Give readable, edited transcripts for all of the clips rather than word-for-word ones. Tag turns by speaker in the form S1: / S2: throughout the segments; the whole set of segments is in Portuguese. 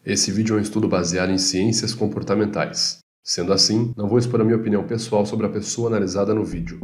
S1: Esse vídeo é um estudo baseado em ciências comportamentais. Sendo assim, não vou expor a minha opinião pessoal sobre a pessoa analisada no vídeo.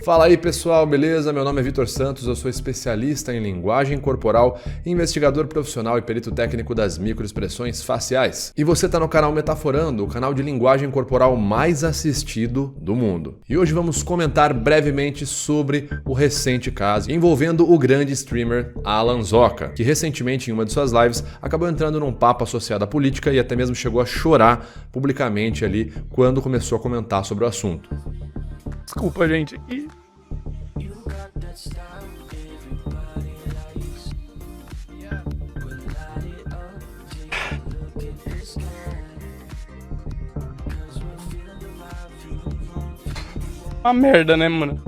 S2: Fala aí pessoal, beleza? Meu nome é Vitor Santos, eu sou especialista em linguagem corporal, investigador profissional e perito técnico das microexpressões faciais. E você está no canal Metaforando, o canal de linguagem corporal mais assistido do mundo. E hoje vamos comentar brevemente sobre o recente caso envolvendo o grande streamer Alan Zoca, que recentemente em uma de suas lives acabou entrando num papo associado à política e até mesmo chegou a chorar publicamente ali quando começou a comentar sobre o assunto.
S3: Desculpa, gente. Uma merda, né, mano?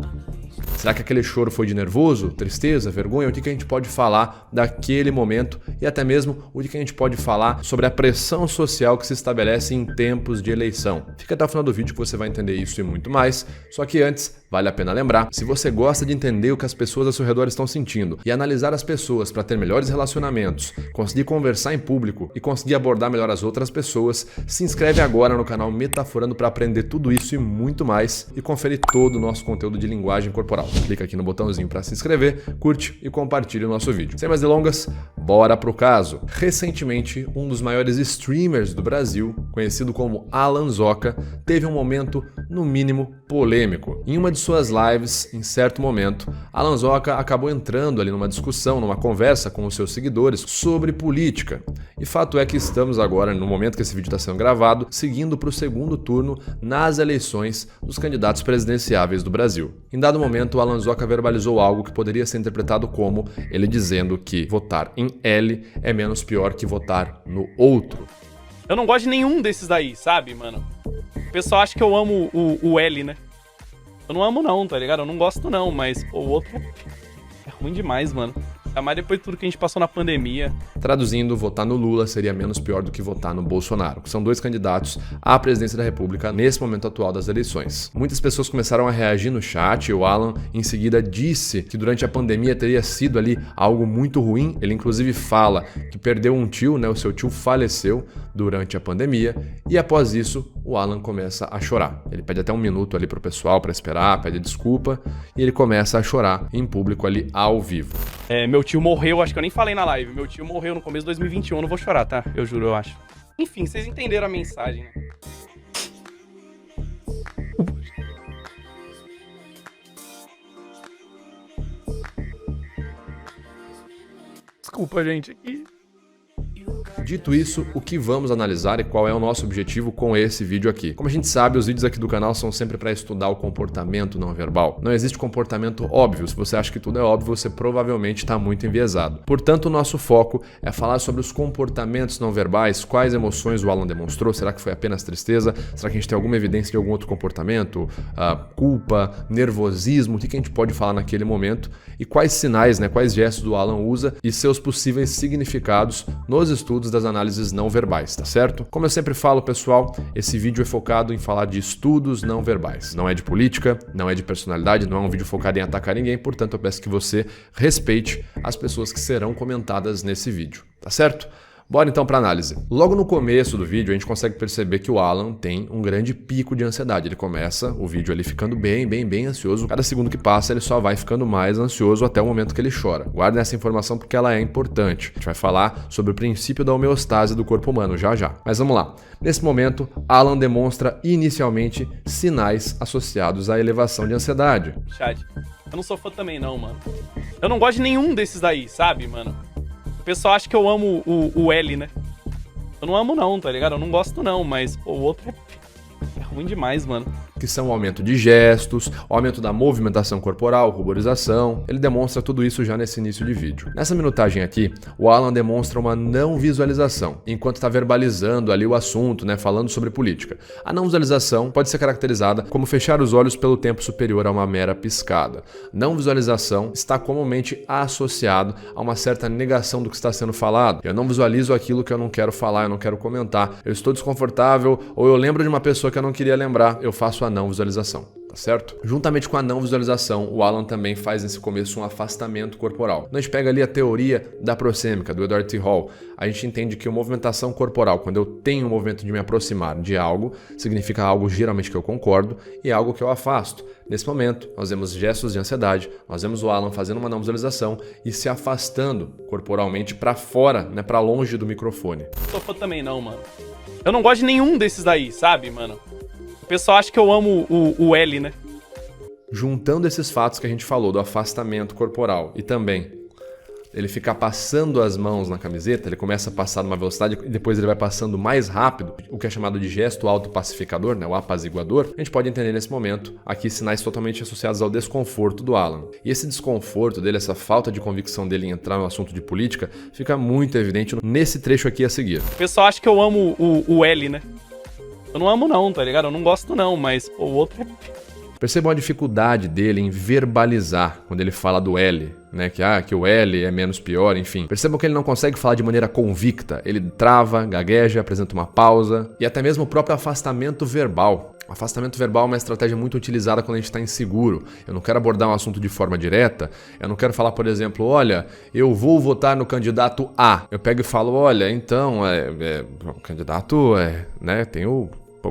S2: Será que aquele choro foi de nervoso, tristeza, vergonha? O que a gente pode falar daquele momento e até mesmo o que a gente pode falar sobre a pressão social que se estabelece em tempos de eleição? Fica até o final do vídeo que você vai entender isso e muito mais. Só que antes, vale a pena lembrar, se você gosta de entender o que as pessoas ao seu redor estão sentindo e analisar as pessoas para ter melhores relacionamentos, conseguir conversar em público e conseguir abordar melhor as outras pessoas, se inscreve agora no canal Metaforando para aprender tudo isso e muito mais e conferir todo o nosso conteúdo de linguagem corporal. Clica aqui no botãozinho para se inscrever, curte e compartilhe o nosso vídeo. Sem mais delongas, bora pro caso. Recentemente, um dos maiores streamers do Brasil, conhecido como Alan Zoca, teve um momento, no mínimo, polêmico. Em uma de suas lives, em certo momento, Alan Zoca acabou entrando ali numa discussão, numa conversa com os seus seguidores sobre política. E fato é que estamos agora, no momento que esse vídeo está sendo gravado, seguindo para o segundo turno nas eleições dos candidatos presidenciáveis do Brasil. Em dado momento, Alan Zoca verbalizou algo que poderia ser interpretado como ele dizendo que votar em L é menos pior que votar no outro.
S3: Eu não gosto de nenhum desses daí, sabe, mano? O pessoal acha que eu amo o L, né? Eu não amo não, tá ligado? Eu não gosto não, mas pô, o outro é ruim demais, mano. Ainda mais depois de tudo que a gente passou na pandemia.
S2: Traduzindo, votar no Lula seria menos pior do que votar no Bolsonaro, que são dois candidatos à presidência da República nesse momento atual das eleições. Muitas pessoas começaram a reagir no chat e o Alan em seguida disse que durante a pandemia teria sido ali algo muito ruim. Ele inclusive fala que perdeu um tio, né? O seu tio faleceu durante a pandemia e após isso o Alan começa a chorar. Ele pede até um minuto ali pro pessoal para esperar, pede desculpa e ele começa a chorar em público ali ao vivo.
S3: Meu tio morreu, acho que eu nem falei na live. Meu tio morreu no começo de 2021, eu não vou chorar, tá? Eu juro, eu acho. Enfim, vocês entenderam a mensagem, né? Desculpa, gente.
S2: Dito isso, o que vamos analisar e qual é o nosso objetivo com esse vídeo aqui? Como a gente sabe, os vídeos aqui do canal são sempre para estudar o comportamento não verbal. Não existe comportamento óbvio. Se você acha que tudo é óbvio, você provavelmente está muito enviesado. Portanto, o nosso foco é falar sobre os comportamentos não verbais, quais emoções o Alan demonstrou, será que foi apenas tristeza? Será que a gente tem alguma evidência de algum outro comportamento? Culpa, nervosismo, o que a gente pode falar naquele momento? E quais sinais, né, quais gestos o Alan usa e seus possíveis significados nos estudos das análises não verbais, tá certo? Como eu sempre falo, pessoal, esse vídeo é focado em falar de estudos não verbais. Não é de política, não é de personalidade, não é um vídeo focado em atacar ninguém, portanto eu peço que você respeite as pessoas que serão comentadas nesse vídeo, tá certo? Bora então para análise. Logo no começo do vídeo a gente consegue perceber que o Alan tem um grande pico de ansiedade. Ele começa o vídeo ali ficando bem ansioso. Cada segundo que passa ele só vai ficando mais ansioso até o momento que ele chora. Guardem essa informação porque ela é importante. A gente vai falar sobre o princípio da homeostase do corpo humano já. Mas vamos lá. Nesse momento, Alan demonstra inicialmente sinais associados à elevação de ansiedade.
S3: Chat, eu não sou fã também não, mano. Eu não gosto de nenhum desses daí, sabe, mano? O pessoal acha que eu amo o L, né? Eu não amo não, tá ligado? Eu não gosto não, mas pô, o outro é ruim demais, mano.
S2: Que são o aumento de gestos, o aumento da movimentação corporal, ruborização. Ele demonstra tudo isso já nesse início de vídeo. Nessa minutagem aqui, o Alan demonstra uma não visualização, enquanto está verbalizando ali o assunto, né, falando sobre política. A não visualização pode ser caracterizada como fechar os olhos pelo tempo superior a uma mera piscada. Não visualização está comumente associado a uma certa negação do que está sendo falado. Eu não visualizo aquilo que eu não quero falar, eu não quero comentar. Eu estou desconfortável ou eu lembro de uma pessoa que eu não queria lembrar, eu faço a não visualização. tá certo? Juntamente com a não visualização, o Alan também faz nesse começo um afastamento corporal. Quando a gente pega ali a teoria da prosêmica, do Edward T. Hall, a gente entende que a movimentação corporal, quando eu tenho o movimento de me aproximar de algo, significa algo geralmente que eu concordo e algo que eu afasto. Nesse momento, nós vemos gestos de ansiedade, nós vemos o Alan fazendo uma não visualização e se afastando corporalmente para fora, né, para longe do microfone.
S3: Não sou fã também não, mano. Eu não gosto de nenhum desses daí, sabe, mano? O pessoal acha que eu amo o L, né?
S2: Juntando esses fatos que a gente falou do afastamento corporal e também ele ficar passando as mãos na camiseta, ele começa a passar numa velocidade e depois ele vai passando mais rápido, o que é chamado de gesto autopacificador, né, o apaziguador, a gente pode entender nesse momento aqui sinais totalmente associados ao desconforto do Alan. E esse desconforto dele, essa falta de convicção dele em entrar no assunto de política, fica muito evidente nesse trecho aqui a seguir.
S3: O pessoal acha que eu amo o L, né? Eu não amo não, tá ligado? Eu não gosto não, mas pô, o outro é...
S2: Percebam a dificuldade dele em verbalizar quando ele fala do L, né? Que o L é menos pior, enfim. Percebam que ele não consegue falar de maneira convicta. Ele trava, gagueja, apresenta uma pausa e até mesmo o próprio afastamento verbal. O afastamento verbal é uma estratégia muito utilizada quando a gente está inseguro. Eu não quero abordar um assunto de forma direta. Eu não quero falar, por exemplo, olha, eu vou votar no candidato A. Eu pego e falo, olha, então, o candidato né? Tem o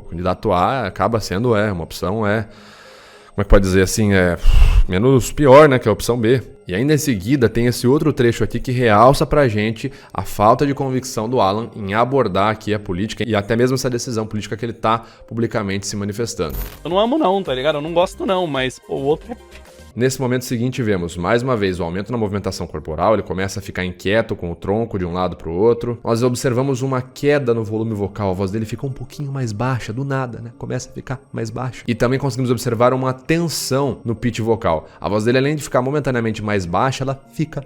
S2: candidato A acaba sendo uma opção como é que pode dizer assim, menos pior, né, que a opção B. E ainda em seguida tem esse outro trecho aqui que realça pra gente a falta de convicção do Alan em abordar aqui a política e até mesmo essa decisão política que ele tá publicamente se manifestando.
S3: Eu não amo não, tá ligado? Eu não gosto não, mas pô, o outro é...
S2: Nesse momento seguinte vemos mais uma vez o aumento na movimentação corporal, ele começa a ficar inquieto com o tronco de um lado para o outro. Nós observamos uma queda no volume vocal, a voz dele fica um pouquinho mais baixa, do nada, né? Começa a ficar mais baixa. E também conseguimos observar uma tensão no pitch vocal. A voz dele, além de ficar momentaneamente mais baixa, ela fica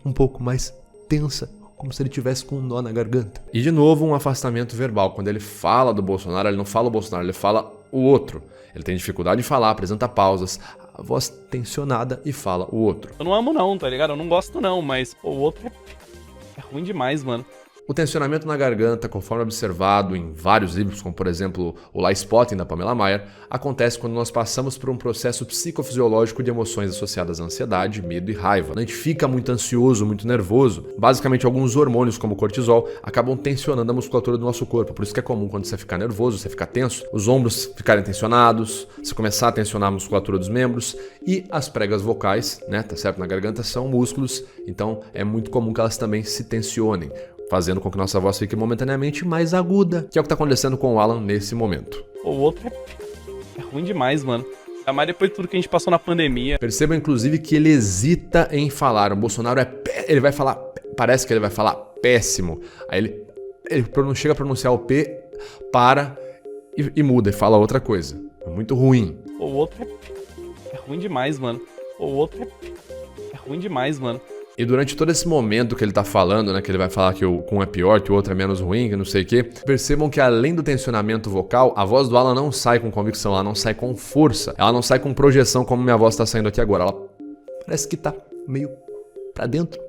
S2: um pouco mais tensa, como se ele tivesse com um nó na garganta. E de novo um afastamento verbal. Quando ele fala do Bolsonaro, ele não fala o Bolsonaro, ele fala o outro. Ele tem dificuldade de falar, apresenta pausas, a voz tensionada e fala o outro.
S3: Eu não amo não, tá ligado? Eu não gosto não, mas pô, o outro é ruim demais, mano.
S2: O tensionamento na garganta, conforme observado em vários livros, como por exemplo o Lie Spotting da Pamela Mayer, acontece quando nós passamos por um processo psicofisiológico de emoções associadas à ansiedade, medo e raiva. A gente fica muito ansioso, muito nervoso. Basicamente, alguns hormônios, como o cortisol, acabam tensionando a musculatura do nosso corpo. Por isso que é comum quando você ficar nervoso, você ficar tenso, os ombros ficarem tensionados, você começar a tensionar a musculatura dos membros e as pregas vocais, né, tá certo? Na garganta são músculos, então é muito comum que elas também se tensionem, fazendo com que nossa voz fique momentaneamente mais aguda, que é o que está acontecendo com o Alan nesse momento.
S3: O outro é ruim demais, mano. Ainda mais depois de tudo que a gente passou na pandemia.
S2: Percebam, inclusive, que ele hesita em falar. O Bolsonaro ele vai falar, parece que ele vai falar péssimo. Aí ele chega a pronunciar o P, para e muda e fala outra coisa. É muito ruim.
S3: O outro é ruim demais, mano. O outro é ruim demais, mano.
S2: E durante todo esse momento que ele tá falando, né, que ele vai falar que o um é pior, que o outro é menos ruim, que não sei o quê, percebam que além do tensionamento vocal, a voz do Alan não sai com convicção, ela não sai com força, ela não sai com projeção como minha voz tá saindo aqui agora, ela parece que tá meio pra dentro.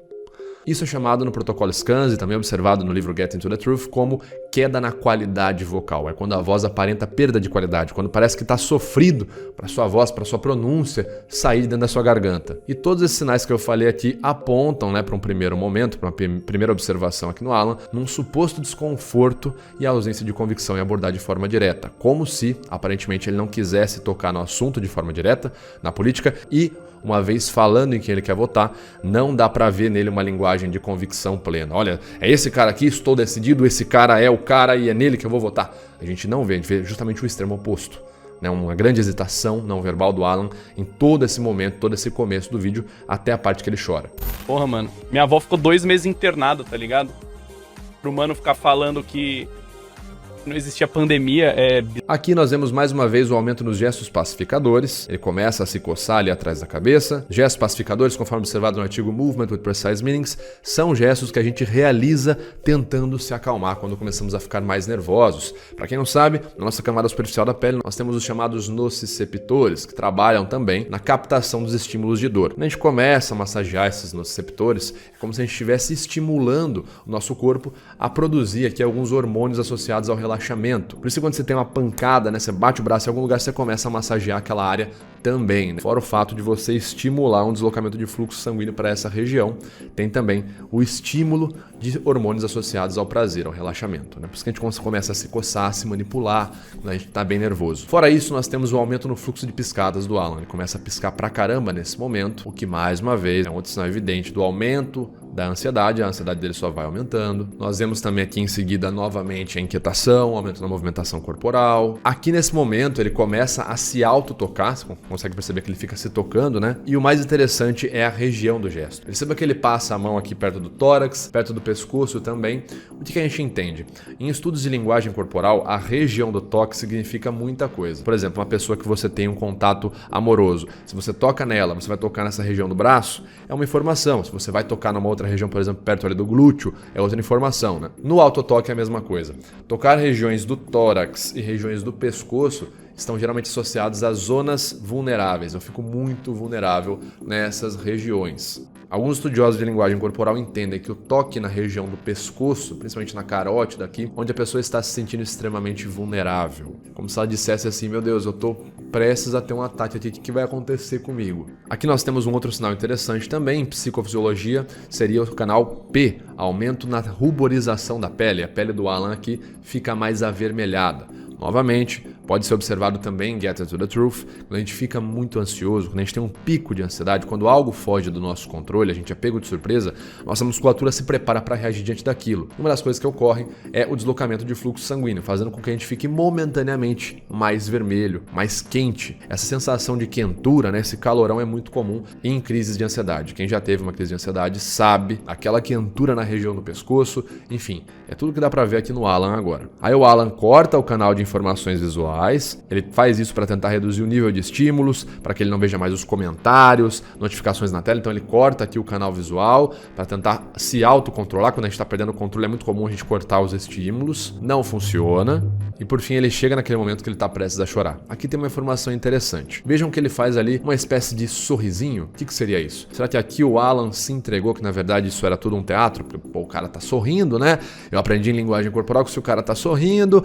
S2: Isso é chamado no protocolo SCANS e também observado no livro Getting to the Truth como queda na qualidade vocal. É quando a voz aparenta perda de qualidade, quando parece que está sofrido para sua voz, para sua pronúncia sair de dentro da sua garganta. E todos esses sinais que eu falei aqui apontam, né, para um primeiro momento, para uma primeira observação aqui no Alan, num suposto desconforto e ausência de convicção em abordar de forma direta, como se aparentemente ele não quisesse tocar no assunto de forma direta, na política, e uma vez falando em quem ele quer votar, não dá pra ver nele uma linguagem de convicção plena. Olha, é esse cara aqui, estou decidido, esse cara é o cara e é nele que eu vou votar. A gente não vê, a gente vê justamente o extremo oposto. Né? Uma grande hesitação não verbal do Alan em todo esse momento, todo esse começo do vídeo, até a parte que ele chora.
S3: Porra, mano, minha avó ficou 2 meses internada, tá ligado? Pro mano ficar falando que não existia pandemia,
S2: Aqui nós vemos mais uma vez o aumento nos gestos pacificadores. Ele começa a se coçar ali atrás da cabeça. Gestos pacificadores, conforme observado no artigo Movement with Precise Meanings, são gestos que a gente realiza tentando se acalmar quando começamos a ficar mais nervosos. Para quem não sabe, na nossa camada superficial da pele, nós temos os chamados nociceptores, que trabalham também na captação dos estímulos de dor. Quando a gente começa a massagear esses nociceptores, é como se a gente estivesse estimulando o nosso corpo a produzir aqui alguns hormônios associados ao relaxamento relaxamento. Por isso quando você tem uma pancada, né, você bate o braço em algum lugar, você começa a massagear aquela área também, né? Fora o fato de você estimular um deslocamento de fluxo sanguíneo para essa região, tem também o estímulo de hormônios associados ao prazer, ao relaxamento, né? Por isso que a gente começa a se coçar, a se manipular quando a gente está bem nervoso. Fora isso, nós temos o aumento no fluxo de piscadas do Alan. Ele começa a piscar pra caramba nesse momento, o que mais uma vez é um outro sinal evidente do aumento da ansiedade, a ansiedade dele só vai aumentando. Nós vemos também aqui em seguida novamente a inquietação, aumento na movimentação corporal. Aqui nesse momento ele começa a se auto-tocar, você consegue perceber que ele fica se tocando, né? E o mais interessante é a região do gesto. Perceba que ele passa a mão aqui perto do tórax, perto do pescoço também. O que a gente entende? Em estudos de linguagem corporal, a região do toque significa muita coisa. Por exemplo, uma pessoa que você tem um contato amoroso, se você toca nela, você vai tocar nessa região do braço, é uma informação. Se você vai tocar numa outra região, por exemplo, perto ali do glúteo, é outra informação, né? No autotoque é a mesma coisa. Tocar regiões do tórax e regiões do pescoço estão geralmente associados a zonas vulneráveis. Eu fico muito vulnerável nessas regiões. Alguns estudiosos de linguagem corporal entendem que o toque na região do pescoço, principalmente na carótida aqui, onde a pessoa está se sentindo extremamente vulnerável. Como se ela dissesse assim, meu Deus, eu tô prestes a ter um ataque aqui, o que vai acontecer comigo? Aqui nós temos um outro sinal interessante também, em psicofisiologia, seria o canal P, aumento na ruborização da pele. A pele do Alan aqui fica mais avermelhada. Novamente, pode ser observado também em Get to the Truth, quando a gente fica muito ansioso, quando a gente tem um pico de ansiedade, quando algo foge do nosso controle, a gente é pego de surpresa, nossa musculatura se prepara para reagir diante daquilo. Uma das coisas que ocorre é o deslocamento de fluxo sanguíneo, fazendo com que a gente fique momentaneamente mais vermelho, mais quente. Essa sensação de quentura, né, esse calorão é muito comum em crises de ansiedade. Quem já teve uma crise de ansiedade sabe, aquela quentura na região do pescoço, enfim, é tudo que dá para ver aqui no Alan agora. Aí o Alan corta o canal de informações visuais, ele faz isso para tentar reduzir o nível de estímulos, para que ele não veja mais os comentários, notificações na tela, então ele corta aqui o canal visual para tentar se autocontrolar. Quando a gente está perdendo o controle é muito comum a gente cortar os estímulos, não funciona, e por fim ele chega naquele momento que ele está prestes a chorar. Aqui tem uma informação interessante, vejam que ele faz ali uma espécie de sorrisinho. O que seria isso? Será que aqui o Alan se entregou que na verdade isso era tudo um teatro? Porque pô, o cara tá sorrindo, né? Eu aprendi em linguagem corporal que se o cara tá sorrindo,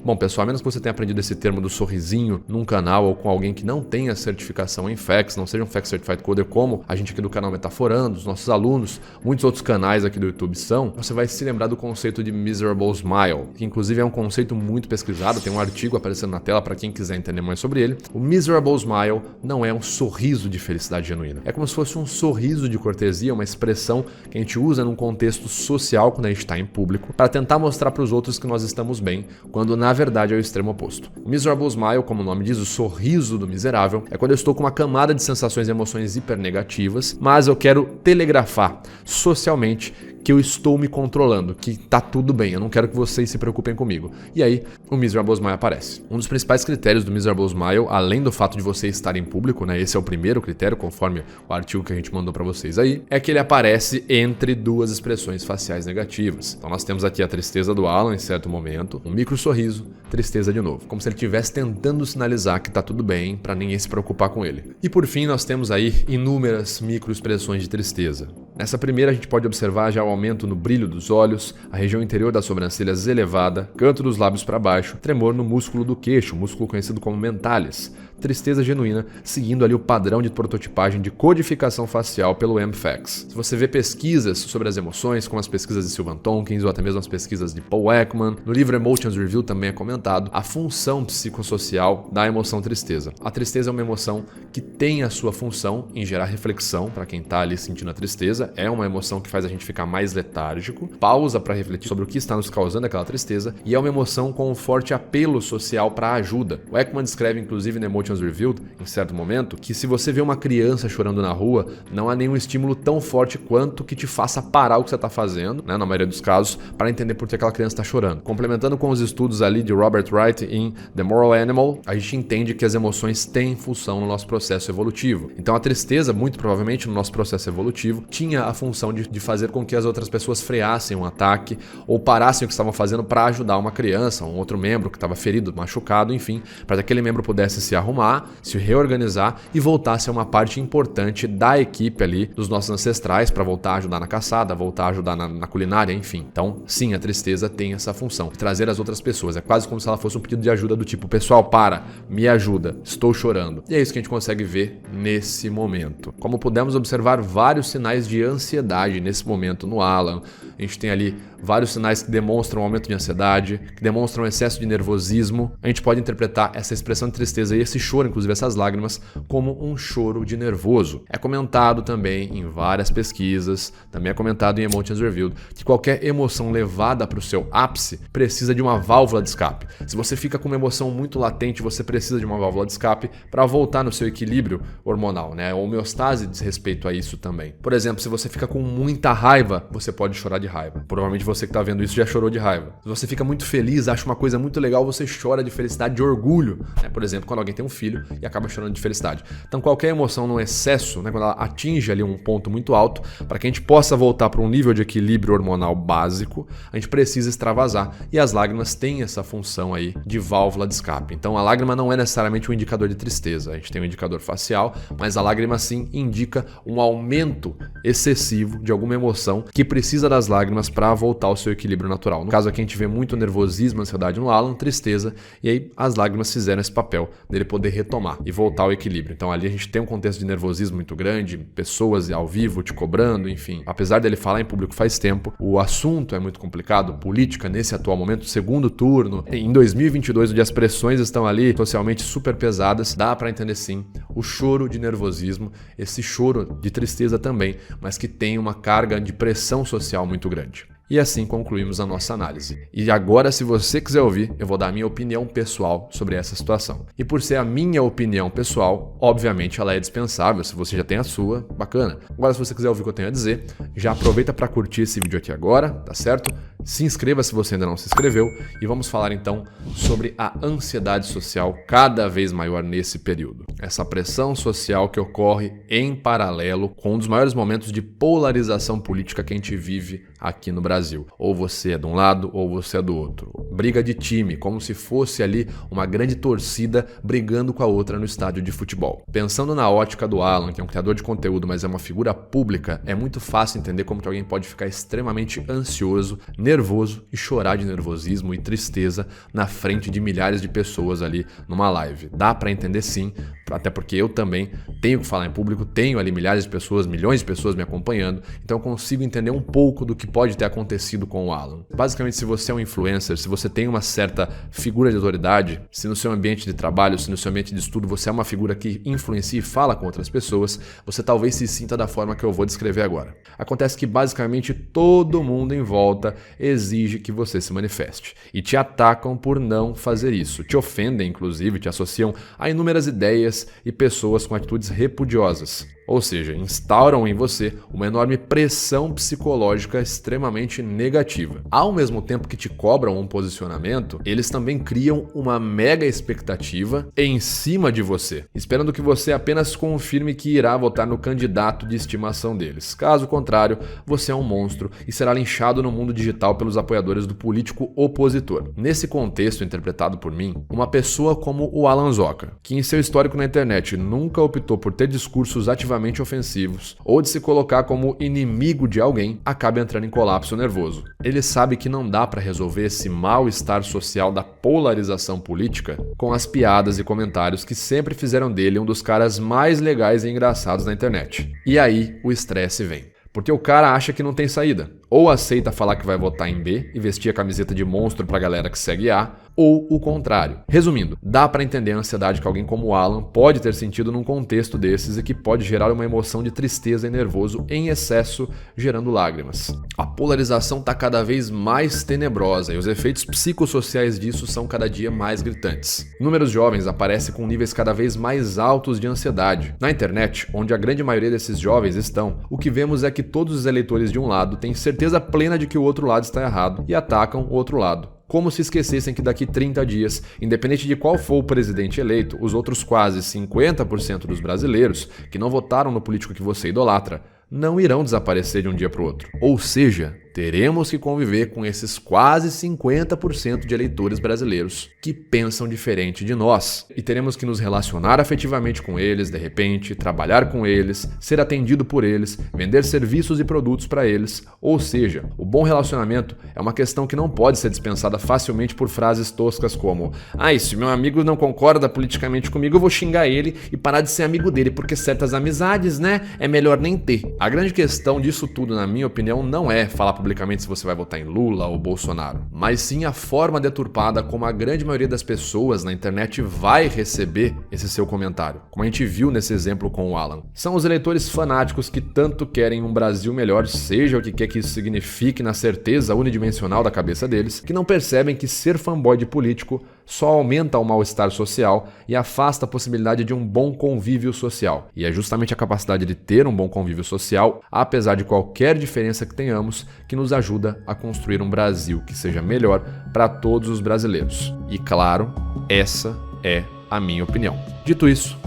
S2: bom, pessoal, a menos que você tenha aprendido esse termo do sorrisinho num canal ou com alguém que não tenha certificação em FACS, não seja um FACS Certified Coder como a gente aqui do canal Metaforando, os nossos alunos, muitos outros canais aqui do YouTube são, você vai se lembrar do conceito de Miserable Smile, que inclusive é um conceito muito pesquisado, tem um artigo aparecendo na tela para quem quiser entender mais sobre ele. O Miserable Smile não é um sorriso de felicidade genuína, é como se fosse um sorriso de cortesia, uma expressão que a gente usa num contexto social quando a gente está em público, para tentar mostrar para os outros que nós estamos bem, quando na verdade é o extremo oposto. O Miserable Smile, como o nome diz, o sorriso do miserável, é quando eu estou com uma camada de sensações e emoções hipernegativas, mas eu quero telegrafar socialmente que eu estou me controlando, que tá tudo bem, eu não quero que vocês se preocupem comigo. E aí, o Miserable Smile aparece. Um dos principais critérios do Miserable Smile, além do fato de você estar em público, né, esse é o primeiro critério, conforme o artigo que a gente mandou para vocês aí, é que ele aparece entre duas expressões faciais negativas. Então nós temos aqui a tristeza do Alan em certo momento, um micro sorriso, tristeza de novo, como se ele estivesse tentando sinalizar que tá tudo bem, para ninguém se preocupar com ele. E por fim, nós temos aí inúmeras micro expressões de tristeza. Nessa primeira a gente pode observar já o aumento no brilho dos olhos, a região interior das sobrancelhas elevada, canto dos lábios para baixo, tremor no músculo do queixo, músculo conhecido como mentalis, tristeza genuína, seguindo ali o padrão de prototipagem de codificação facial pelo MFACS. Se você vê pesquisas sobre as emoções, como as pesquisas de Sylvan Tompkins ou até mesmo as pesquisas de Paul Ekman, no livro Emotions Review também é comentado a função psicossocial da emoção tristeza. A tristeza é uma emoção que tem a sua função em gerar reflexão para quem está ali sentindo a tristeza, é uma emoção que faz a gente ficar mais letárgico, pausa para refletir sobre o que está nos causando aquela tristeza, e é uma emoção com um forte apelo social para a ajuda. O Ekman descreve inclusive no Emotions Reviewed, em certo momento, que se você vê uma criança chorando na rua, não há nenhum estímulo tão forte quanto que te faça parar o que você está fazendo, né, na maioria dos casos, para entender por que aquela criança está chorando. Complementando com os estudos ali de Robert Wright em The Moral Animal, a gente entende que as emoções têm função no nosso processo evolutivo. Então a tristeza, muito provavelmente no nosso processo evolutivo, tinha a função de fazer com que as outras pessoas freassem um ataque ou parassem o que estavam fazendo para ajudar uma criança, um outro membro que estava ferido, machucado, enfim, para que aquele membro pudesse se arrumar arrumar, se reorganizar e voltar a ser uma parte importante da equipe ali dos nossos ancestrais para voltar a ajudar na caçada, voltar a ajudar na culinária, enfim. Então, sim, a tristeza tem essa função, trazer as outras pessoas. É quase como se ela fosse um pedido de ajuda do tipo, pessoal, para, me ajuda, estou chorando. E é isso que a gente consegue ver nesse momento. Como pudemos observar vários sinais de ansiedade nesse momento no Alan, a gente tem ali vários sinais que demonstram um aumento de ansiedade, que demonstram um excesso de nervosismo. A gente pode interpretar essa expressão de tristeza e esse choro, inclusive essas lágrimas, como um choro de nervoso. É comentado também em várias pesquisas, também é comentado em Emotions Revealed, que qualquer emoção levada para o seu ápice precisa de uma válvula de escape. Se você fica com uma emoção muito latente, você precisa de uma válvula de escape para voltar no seu equilíbrio hormonal, né? A homeostase diz respeito a isso também. Por exemplo, se você fica com muita raiva, você pode chorar de raiva. Provavelmente você que está vendo isso já chorou de raiva. Se você fica muito feliz, acha uma coisa muito legal, você chora de felicidade, de orgulho, né? Por exemplo, quando alguém tem um filho e acaba chorando de felicidade. Então qualquer emoção no excesso, né, quando ela atinge ali um ponto muito alto, para que a gente possa voltar para um nível de equilíbrio hormonal básico, a gente precisa extravasar. E as lágrimas têm essa função aí de válvula de escape. Então a lágrima não é necessariamente um indicador de tristeza. A gente tem um indicador facial, mas a lágrima sim indica um aumento excessivo de alguma emoção que precisa das lágrimas para voltar ao seu equilíbrio natural. No caso aqui a gente vê muito nervosismo, ansiedade no Alan, tristeza, e aí as lágrimas fizeram esse papel dele poder retomar e voltar ao equilíbrio. Então ali a gente tem um contexto de nervosismo muito grande, pessoas ao vivo te cobrando, enfim. Apesar dele falar em público faz tempo, o assunto é muito complicado, política nesse atual momento, segundo turno, em 2022, onde as pressões estão ali socialmente super pesadas, dá para entender sim o choro de nervosismo, esse choro de tristeza também, mas que tem uma carga de pressão social muito grande. E assim concluímos a nossa análise. E agora, se você quiser ouvir, eu vou dar a minha opinião pessoal sobre essa situação. E por ser a minha opinião pessoal, obviamente ela é dispensável. Se você já tem a sua, bacana. Agora, se você quiser ouvir o que eu tenho a dizer, já aproveita para curtir esse vídeo aqui agora, tá certo? Se inscreva se você ainda não se inscreveu e vamos falar então sobre a ansiedade social cada vez maior nesse período. Essa pressão social que ocorre em paralelo com um dos maiores momentos de polarização política que a gente vive aqui no Brasil. Ou você é de um lado ou você é do outro. Briga de time, como se fosse ali uma grande torcida brigando com a outra no estádio de futebol. Pensando na ótica do Alan, que é um criador de conteúdo, mas é uma figura pública, é muito fácil entender como que alguém pode ficar extremamente ansioso, nervoso e chorar de nervosismo e tristeza na frente de milhares de pessoas ali numa live. Dá pra entender sim, até porque eu também tenho que falar em público, tenho ali milhares de pessoas, milhões de pessoas me acompanhando, então eu consigo entender um pouco do que pode ter acontecido com o Alan. Basicamente, se você é um influencer, se você tem uma certa figura de autoridade, se no seu ambiente de trabalho, se no seu ambiente de estudo você é uma figura que influencia e fala com outras pessoas, você talvez se sinta da forma que eu vou descrever agora. Acontece que basicamente todo mundo em volta exige que você se manifeste e te atacam por não fazer isso. Te ofendem, inclusive, te associam a inúmeras ideias e pessoas com atitudes repudiosas. Ou seja, instauram em você uma enorme pressão psicológica extremamente negativa. Ao mesmo tempo que te cobram um posicionamento, eles também criam uma mega expectativa em cima de você, esperando que você apenas confirme que irá votar no candidato de estimação deles. Caso contrário, você é um monstro e será linchado no mundo digital pelos apoiadores do político opositor. Nesse contexto interpretado por mim, uma pessoa como o Alan Zoca, que em seu histórico na internet nunca optou por ter discursos ativamente ofensivos ou de se colocar como inimigo de alguém, acaba entrando em colapso nervoso. Ele sabe que não dá para resolver esse mal-estar social da polarização política com as piadas e comentários que sempre fizeram dele um dos caras mais legais e engraçados na internet. E aí o estresse vem. Porque o cara acha que não tem saída. Ou aceita falar que vai votar em B e vestir a camiseta de monstro pra galera que segue A, ou o contrário. Resumindo, dá pra entender a ansiedade que alguém como o Alan pode ter sentido num contexto desses e que pode gerar uma emoção de tristeza e nervoso em excesso, gerando lágrimas. A polarização tá cada vez mais tenebrosa e os efeitos psicossociais disso são cada dia mais gritantes. Números jovens aparecem com níveis cada vez mais altos de ansiedade. Na internet, onde a grande maioria desses jovens estão, o que vemos é que todos os eleitores de um lado têm certeza plena de que o outro lado está errado e atacam o outro lado. Como se esquecessem que daqui 30 dias, independente de qual for o presidente eleito, os outros quase 50% dos brasileiros que não votaram no político que você idolatra não irão desaparecer de um dia para o outro. Ou seja, teremos que conviver com esses quase 50% de eleitores brasileiros que pensam diferente de nós. E teremos que nos relacionar afetivamente com eles, de repente, trabalhar com eles, ser atendido por eles, vender serviços e produtos para eles. Ou seja, o bom relacionamento é uma questão que não pode ser dispensada facilmente por frases toscas como: "Ah, se meu amigo não concorda politicamente comigo, eu vou xingar ele e parar de ser amigo dele, porque certas amizades, né, é melhor nem ter." A grande questão disso tudo, na minha opinião, não é falar publicamente se você vai votar em Lula ou Bolsonaro, mas sim a forma deturpada como a grande maioria das pessoas na internet vai receber esse seu comentário, como a gente viu nesse exemplo com o Alan. São os eleitores fanáticos que tanto querem um Brasil melhor, seja o que quer que isso signifique na certeza unidimensional da cabeça deles, que não percebem que ser fanboy de político só aumenta o mal-estar social e afasta a possibilidade de um bom convívio social. E é justamente a capacidade de ter um bom convívio social, apesar de qualquer diferença que tenhamos, que nos ajuda a construir um Brasil que seja melhor para todos os brasileiros. E claro, essa é a minha opinião. Dito isso,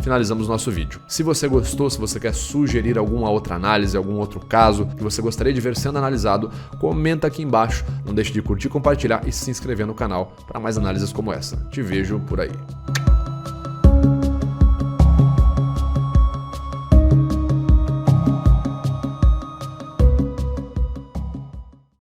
S2: finalizamos nosso vídeo. Se você gostou, se você quer sugerir alguma outra análise, algum outro caso que você gostaria de ver sendo analisado, comenta aqui embaixo. Não deixe de curtir, compartilhar e se inscrever no canal para mais análises como essa. Te vejo por aí.